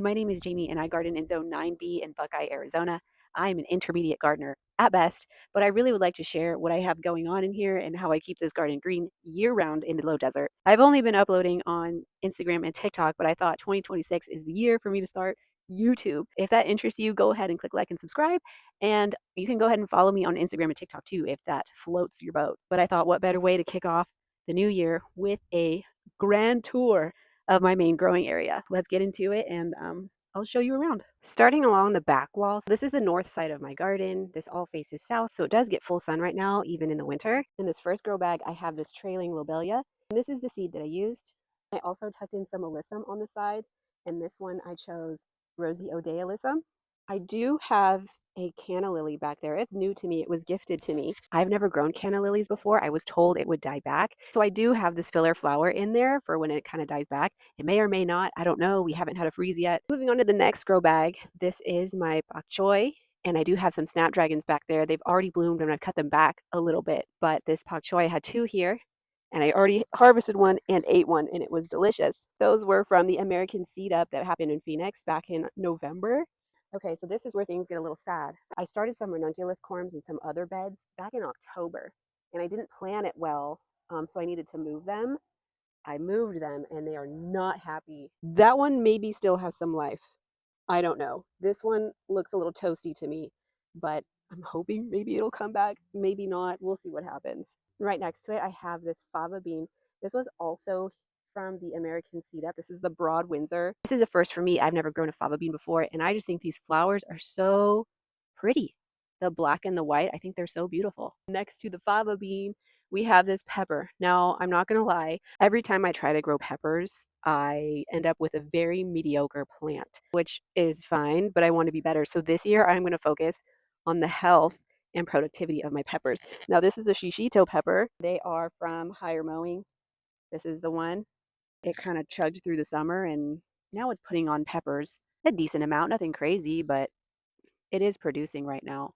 My name is Jamie and I garden in Zone 9B in Buckeye, Arizona. I'm an intermediate gardener at best, but I really would like to share what I have going on in here and how I keep this garden green year round in the low desert. I've only been uploading on Instagram and TikTok, but I thought 2026 is the year for me to start YouTube. If that interests you, go ahead and click like and subscribe. And you can go ahead and follow me on Instagram and TikTok too if that floats your boat. But I thought, what better way to kick off the new year with a grand tour of my main growing area. Let's get into it and I'll show you around. Starting along the back wall, so this is the north side of my garden. This all faces south, so it does get full sun right now, even in the winter. In this first grow bag, I have this trailing lobelia, and this is the seed that I used. I also tucked in some alyssum on the sides, and this one I chose Rosie O'Day alyssum. I do have a canna lily back there. It's new to me. It was gifted to me. I've never grown canna lilies before. I was told it would die back. So I do have this filler flower in there for when it kind of dies back. It may or may not. I don't know. We haven't had a freeze yet. Moving on to the next grow bag. This is my bok choy. And I do have some snapdragons back there. They've already bloomed and I've cut them back a little bit. But this bok choy, I had two here. And I already harvested one and ate one, and it was delicious. Those were from the American Seed Up that happened in Phoenix back in November. Okay, so this is where things get a little sad. I started some ranunculus corms in some other beds back in October, and I didn't plan it well, so I needed to move them. I moved them, and they are not happy. That one maybe still has some life. I don't know. This one looks a little toasty to me, but I'm hoping maybe it'll come back. Maybe not. We'll see what happens. Right next to it, I have this fava bean. This was also from the American Seed Up. This is the Broad Windsor. This is a first for me. I've never grown a fava bean before, and I just think these flowers are so pretty. The black and the white, I think they're so beautiful. Next to the fava bean, we have this pepper. Now, I'm not going to lie, every time I try to grow peppers, I end up with a very mediocre plant, which is fine, but I want to be better. So this year, I'm going to focus on the health and productivity of my peppers. Now, this is a shishito pepper. They are from Higher Mowing. This is the one. It kind of chugged through the summer, and now it's putting on peppers. A decent amount, nothing crazy, but it is producing right now.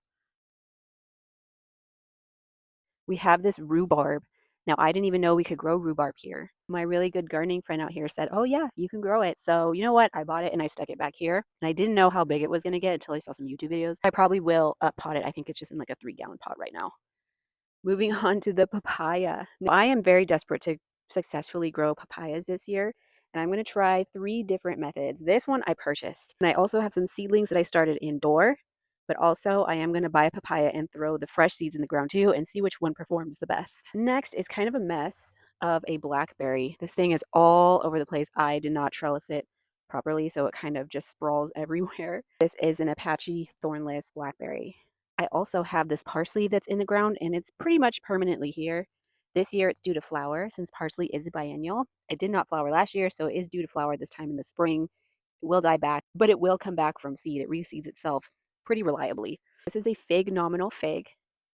We have this rhubarb. Now, I didn't even know we could grow rhubarb here. My really good gardening friend out here said, oh yeah, you can grow it. So you know what? I bought it and I stuck it back here. And I didn't know how big it was going to get until I saw some YouTube videos. I probably will pot it. I think it's just in like a 3-gallon pot right now. Moving on to the papaya. Now, I am very desperate to successfully grow papayas this year. And I'm going to try 3 different methods. This one I purchased. And I also have some seedlings that I started indoor. But also, I am going to buy a papaya and throw the fresh seeds in the ground too and see which one performs the best. Next is kind of a mess of a blackberry. This thing is all over the place. I did not trellis it properly, so it kind of just sprawls everywhere. This is an Apache thornless blackberry. I also have this parsley that's in the ground, and it's pretty much permanently here. This year, it's due to flower since parsley is biennial. It did not flower last year, so it is due to flower this time in the spring. It will die back, but it will come back from seed. It reseeds itself pretty reliably. This is a fig nominal fig.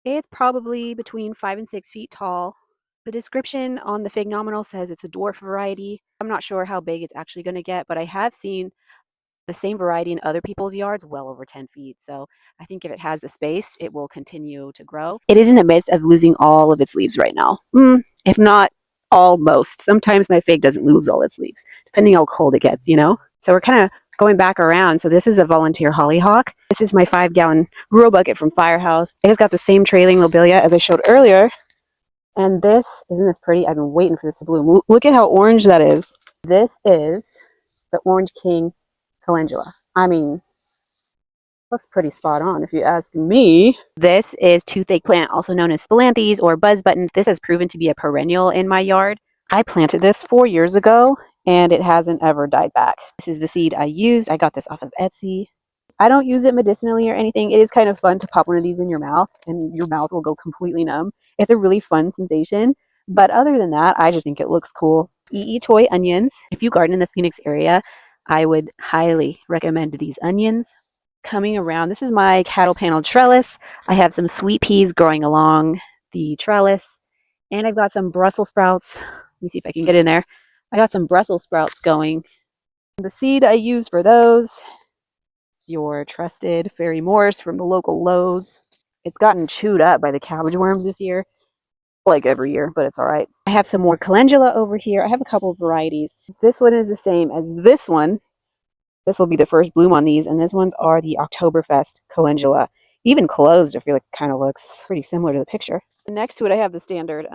It's probably between 5 and 6 feet tall. The description on the fig nominal says it's a dwarf variety. I'm not sure how big it's actually going to get, but I have seen the same variety in other people's yards well over 10 feet. So I think if it has the space, it will continue to grow. It is in the midst of losing all of its leaves right now. If not almost. Sometimes my fig doesn't lose all its leaves, depending how cold it gets, you know? So we're kind of going back around. So this is a volunteer hollyhock. This is my 5-gallon grow bucket from Firehouse. It has got the same trailing lobelia as I showed earlier. And this, isn't this pretty? I've been waiting for this to bloom. Look at how orange that is. This is the Orange King calendula. I mean, looks pretty spot on if you ask me. This is toothache plant, also known as spilanthes or buzz buttons. This has proven to be a perennial in my yard. I planted this 4 years ago and it hasn't ever died back. This is the seed I used. I got this off of Etsy. I don't use it medicinally or anything. It is kind of fun to pop one of these in your mouth and your mouth will go completely numb. It's a really fun sensation. But other than that, I just think it looks cool. Toy onions. If you garden in the Phoenix area, I would highly recommend these onions. Coming around, this is my cattle panel trellis. I have some sweet peas growing along the trellis. And I've got some Brussels sprouts. Let me see if I can get in there. I got some Brussels sprouts going. The seed I use for those is your trusted Fairy Morse from the local Lowe's. It's gotten chewed up by the cabbage worms this year, like every year, but it's all right. I have some more calendula over here. I have a couple of varieties. This one is the same as this one. This will be the first bloom on these, and these ones are the Oktoberfest calendula. Even closed, I feel like it kind of looks pretty similar to the picture. Next to it, I have the standard,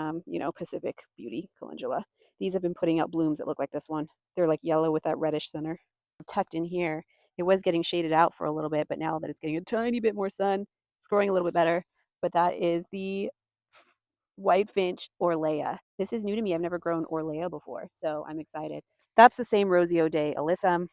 Pacific Beauty calendula. These have been putting out blooms that look like this one. They're like yellow with that reddish center. Tucked in here, it was getting shaded out for a little bit, but now that it's getting a tiny bit more sun, it's growing a little bit better. But that is the White Finch Orlea. This is new to me. I've never grown Orlea before, so I'm excited. That's the same Rosie O'Day alyssum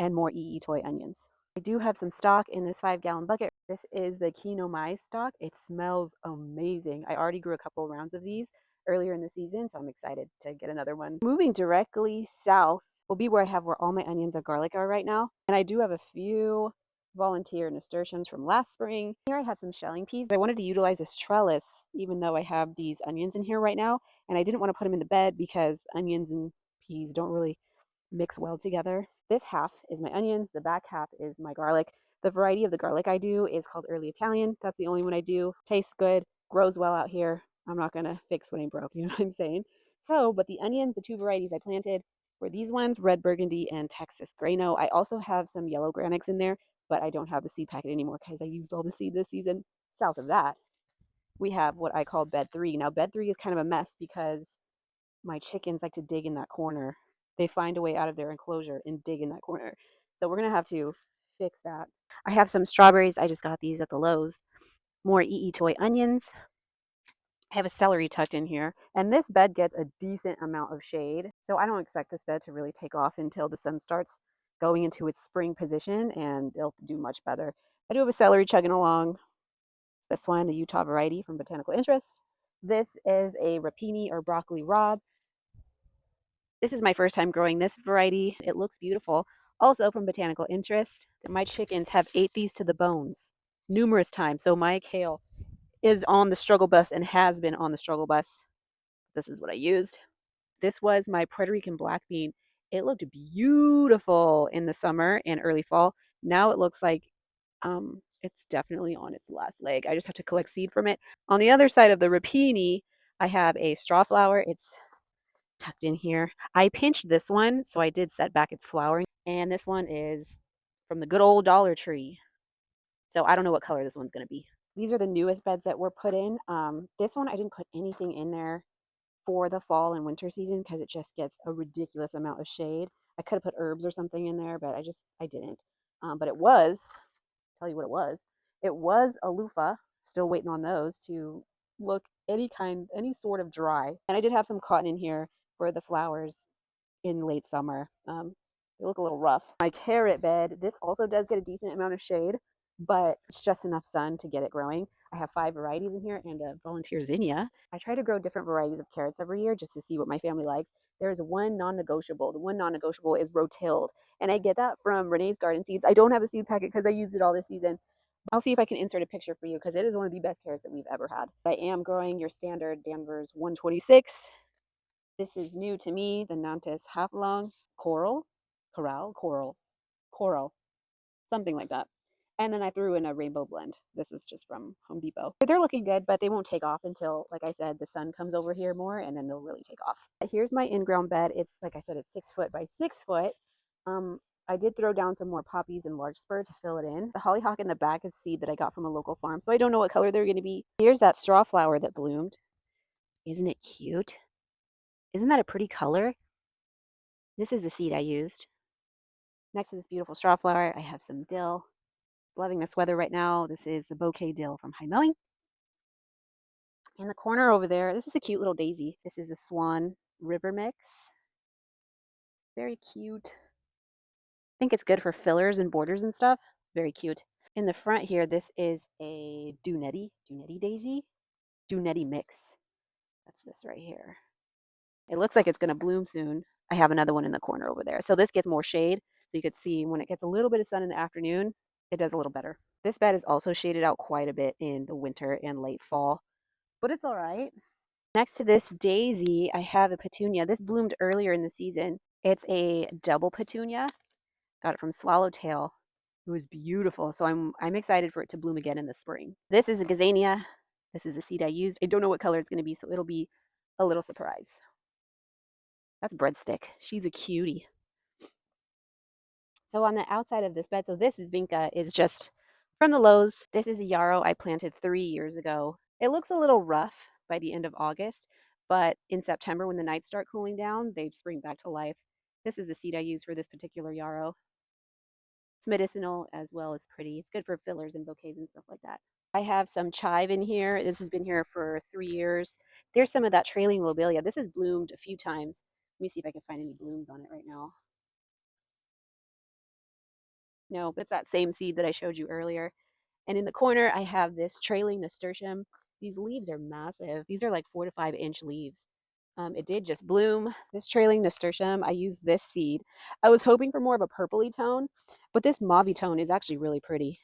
and more EE toy onions. I do have some stock in this 5-gallon bucket. This is the Kino Mai stock. It smells amazing. I already grew a couple rounds of these earlier in the season, so I'm excited to get another one. Moving directly south will be where all my onions and garlic are right now. And I do have a few volunteer nasturtiums from last spring. Here I have some shelling peas. I wanted to utilize this trellis, even though I have these onions in here right now. And I didn't want to put them in the bed because onions and peas don't really mix well together. This half is my onions, the back half is my garlic. The variety of the garlic I do is called Early Italian. That's the only one I do. Tastes good, grows well out here. I'm not gonna fix what ain't broke, you know what I'm saying? So, but the onions, the two varieties I planted were these ones, Red Burgundy and Texas Grano. I also have some yellow granics in there, but I don't have the seed packet anymore because I used all the seed this season. South of that, we have what I call bed 3. Now, bed 3 is kind of a mess because my chickens like to dig in that corner. They find a way out of their enclosure and dig in that corner. So we're going to have to fix that. I have some strawberries. I just got these at the Lowe's. More EE Toy onions. I have a celery tucked in here. And this bed gets a decent amount of shade. So I don't expect this bed to really take off until the sun starts going into its spring position, and it'll do much better. I do have a celery chugging along. This one, the Utah variety from Botanical Interest. This is a rapini or broccoli rabe. This is my first time growing this variety. It looks beautiful. Also from Botanical Interest, my chickens have ate these to the bones numerous times. So my kale is on the struggle bus and has been on the struggle bus. This is what I used. This was my Puerto Rican black bean. It looked beautiful in the summer and early fall. Now it looks like it's definitely on its last leg. I just have to collect seed from it. On the other side of the rapini, I have a straw flower. It's tucked in here. I pinched this one, so I did set back its flowering. And this one is from the good old Dollar Tree. So I don't know what color this one's going to be. These are the newest beds that were put in. This one, I didn't put anything in there for the fall and winter season because it just gets a ridiculous amount of shade. I could have put herbs or something in there, but I didn't. But it was, tell you what it was. It was a loofah. Still waiting on those to look any sort of dry. And I did have some cotton in here for the flowers in late summer. They look a little rough. My carrot bed, this also does get a decent amount of shade, but it's just enough sun to get it growing. I have 5 varieties in here and a volunteer zinnia. I try to grow different varieties of carrots every year just to see what my family likes. There is one non-negotiable. The one non-negotiable is rotilled, and I get that from Renee's Garden Seeds. I don't have a seed packet because I used it all this season. I'll see if I can insert a picture for you because it is one of the best carrots that we've ever had. I am growing your standard Danvers 126. This is new to me, the Nantes Hafalong Coral, something like that. And then I threw in a rainbow blend. This is just from Home Depot. They're looking good, but they won't take off until, like I said, the sun comes over here more, and then they'll really take off. Here's my in-ground bed. It's, like I said, it's 6 foot by 6 foot. I did throw down some more poppies and larkspur to fill it in. The hollyhock in the back is seed that I got from a local farm, so I don't know what color they're going to be. Here's that straw flower that bloomed. Isn't it cute? Isn't that a pretty color? This is the seed I used. Next to this beautiful straw flower, I have some dill. Loving this weather right now. This is the bouquet dill from High Mowing. In the corner over there, this is a cute little daisy. This is a Swan River Mix. Very cute. I think it's good for fillers and borders and stuff. Very cute. In the front here, this is a Dunetti daisy. Dunetti mix. That's this right here. It looks like it's going to bloom soon. I have another one in the corner over there. So this gets more shade. So you could see when it gets a little bit of sun in the afternoon, it does a little better. This bed is also shaded out quite a bit in the winter and late fall, but it's all right. Next to this daisy, I have a petunia. This bloomed earlier in the season. It's a double petunia. Got it from Swallowtail. It was beautiful. So I'm excited for it to bloom again in the spring. This is a gazania. This is a seed I used. I don't know what color it's going to be, so it'll be a little surprise. That's Breadstick. She's a cutie. So on the outside of this bed, so this vinca is just from the Lowe's. This is a yarrow I planted 3 years ago. It looks a little rough by the end of August, but in September when the nights start cooling down, they spring back to life. This is the seed I use for this particular yarrow. It's medicinal as well as pretty. It's good for fillers and bouquets and stuff like that. I have some chive in here. This has been here for 3 years. There's some of that trailing lobelia. This has bloomed a few times. Let me see if I can find any blooms on it right now. No, it's that same seed that I showed you earlier. And in the corner, I have this trailing nasturtium. These leaves are massive. These are like 4 to 5 inch leaves. It did just bloom. This trailing nasturtium, I used this seed. I was hoping for more of a purpley tone, but this mauve tone is actually really pretty,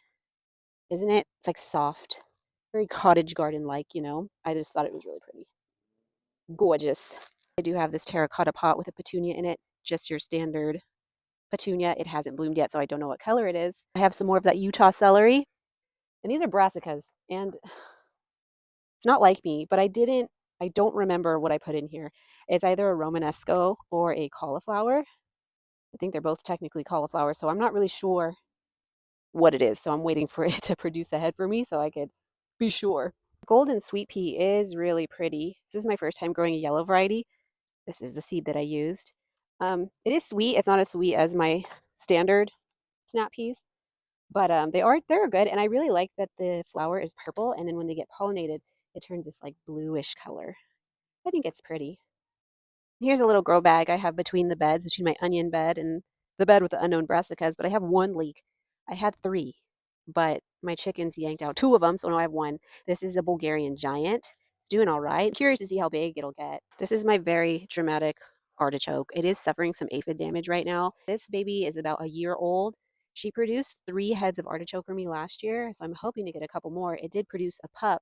isn't it? It's like soft, very cottage garden-like, you know? I just thought it was really pretty. Gorgeous. I do have this terracotta pot with a petunia in it, just your standard petunia. It hasn't bloomed yet, so I don't know what color it is. I have some more of that Utah celery, and these are brassicas, and it's not like me, but I don't remember what I put in here. It's either a Romanesco or a cauliflower. I think they're both technically cauliflower, so I'm not really sure what it is. So I'm waiting for it to produce a head for me so I could be sure. Golden sweet pea is really pretty. This is my first time growing a yellow variety. This is the seed that I used. It is sweet. It's not as sweet as my standard snap peas, but they're good. And I really like that the flower is purple, and then when they get pollinated, it turns this like bluish color. I think it's pretty. Here's a little grow bag I have between the beds, between my onion bed and the bed with the unknown brassicas, but I have one leek. I had three, but my chickens yanked out two of them, so now I have one. This is a Bulgarian giant. It's doing all right. Curious to see how big it'll get. This is my very dramatic artichoke. It is suffering some aphid damage right now. This baby is about a year old. She produced 3 heads of artichoke for me last year, so I'm hoping to get a couple more. It did produce a pup,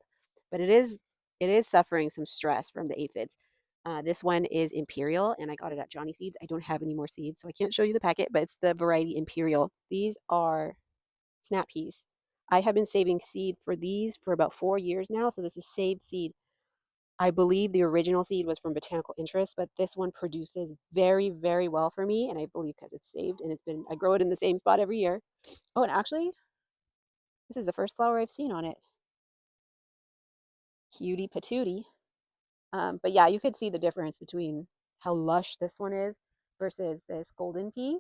but it is suffering some stress from the aphids. This one is Imperial, and I got it at Johnny Seeds. I don't have any more seeds, so I can't show you the packet, but it's the variety Imperial. These are snap peas. I have been saving seed for these for about 4 years now, so this is saved seed. I believe the original seed was from Botanical Interest, but this one produces very, very well for me, and I believe because it's saved, and I grow it in the same spot every year. Oh, and actually, this is the first flower I've seen on it. Cutie patootie. But yeah, you could see the difference between how lush this one is versus this golden pea.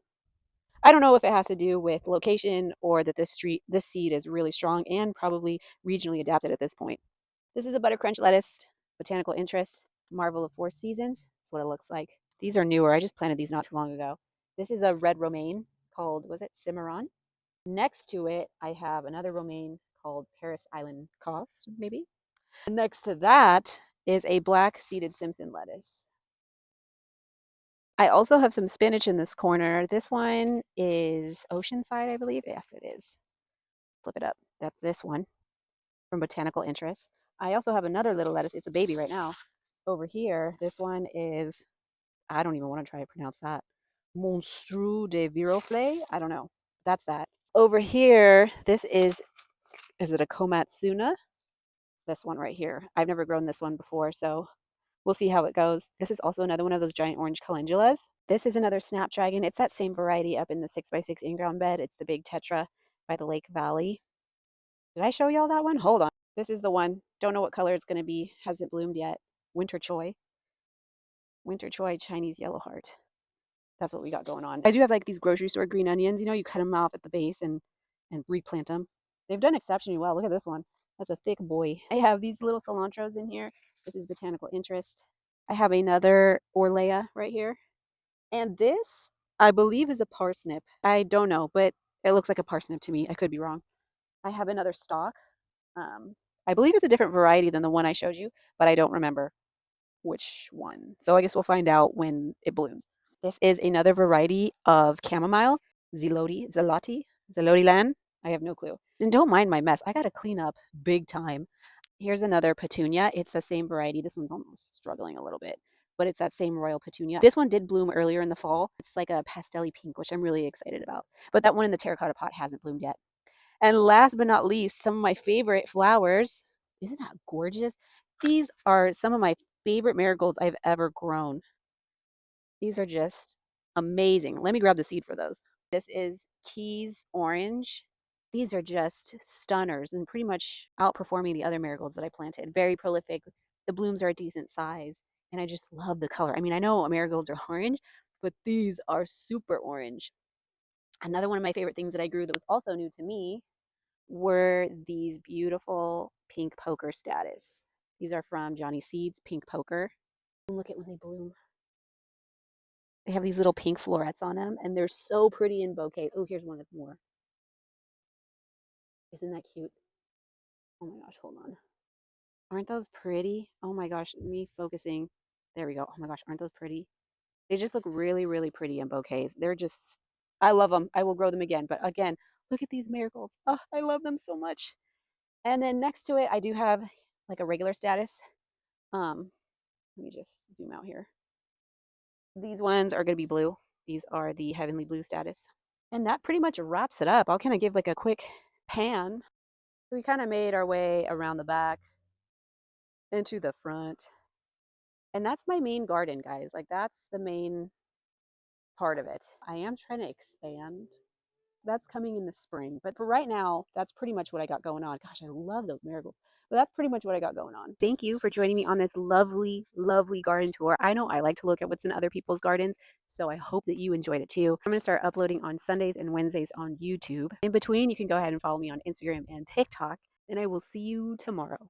I don't know if it has to do with location or that this seed is really strong and probably regionally adapted at this point. This is a buttercrunch lettuce, botanical interest, marvel of 4 seasons. That's what it looks like. These are newer. I just planted these not too long ago. This is a red romaine called, was it Cimarron? Next to it, I have another romaine called Paris Island Cos, maybe. And next to that is a black seeded Simpson lettuce. I also have some spinach in this corner. This one is Oceanside, I believe. Yes, it is. Flip it up. That's this one from Botanical Interest. I also have another little lettuce. It's a baby right now. Over here, this one is, I don't even want to try to pronounce that. Monstru de Viroflay? I don't know. That's that. Over here, this is it a Komatsuna? This one right here. I've never grown this one before, so we'll see how it goes. This is also another one of those giant orange calendulas. This is another snapdragon. It's that same variety up in the 6x6 in-ground bed. It's the big tetra by the Lake Valley. Did I show y'all that one? Hold on. This is the one. Don't know what color it's going to be. Hasn't bloomed yet. Winter Choi. Winter Choi Chinese Yellow Heart. That's what we got going on. I do have like these grocery store green onions. You know, you cut them off at the base and replant them. They've done exceptionally well. Look at this one. That's a thick boy. I have these little cilantros in here. This is Botanical Interest. I have another Orlea right here. And this, I believe, is a parsnip. I don't know, but it looks like a parsnip to me. I could be wrong. I have another stalk. I believe it's a different variety than the one I showed you, but I don't remember which one. So I guess we'll find out when it blooms. This is another variety of chamomile, Zelote Lan. I have no clue. And don't mind my mess. I got to clean up big time. Here's another petunia. It's the same variety. This one's almost struggling a little bit, but it's that same royal petunia. This one did bloom earlier in the fall. It's like a pastel pink, which I'm really excited about. But that one in the terracotta pot hasn't bloomed yet. And last but not least, some of my favorite flowers. Isn't that gorgeous? These are some of my favorite marigolds I've ever grown. These are just amazing. Let me grab the seed for those. This is Keys Orange. These are just stunners and pretty much outperforming the other marigolds that I planted. Very prolific. The blooms are a decent size, and I just love the color. I mean, I know marigolds are orange, but these are super orange. Another one of my favorite things that I grew that was also new to me were these beautiful pink poker status. These are from Johnny Seeds Pink Poker. Look at when they bloom. They have these little pink florets on them, and they're so pretty in bouquets. Oh, here's one that's more. Isn't that cute? Oh my gosh, hold on. Aren't those pretty? Oh my gosh, me focusing. There we go. Oh my gosh, aren't those pretty? They just look really, really pretty in bouquets. They're just, I love them. I will grow them again. But again, look at these marigolds. Oh, I love them so much. And then next to it, I do have like a regular status. Let me just zoom out here. These ones are going to be blue. These are the heavenly blue status. And that pretty much wraps it up. I'll kind of give like a quick pan. So we kind of made our way around the back into the front. And that's my main garden, guys. Like that's the main part of it. I am trying to expand. That's coming in the spring. But for right now, that's pretty much what I got going on. Gosh, I love those marigolds. But that's pretty much what I got going on. Thank you for joining me on this lovely, lovely garden tour. I know I like to look at what's in other people's gardens, so I hope that you enjoyed it too. I'm going to start uploading on Sundays and Wednesdays on YouTube. In between, you can go ahead and follow me on Instagram and TikTok, and I will see you tomorrow.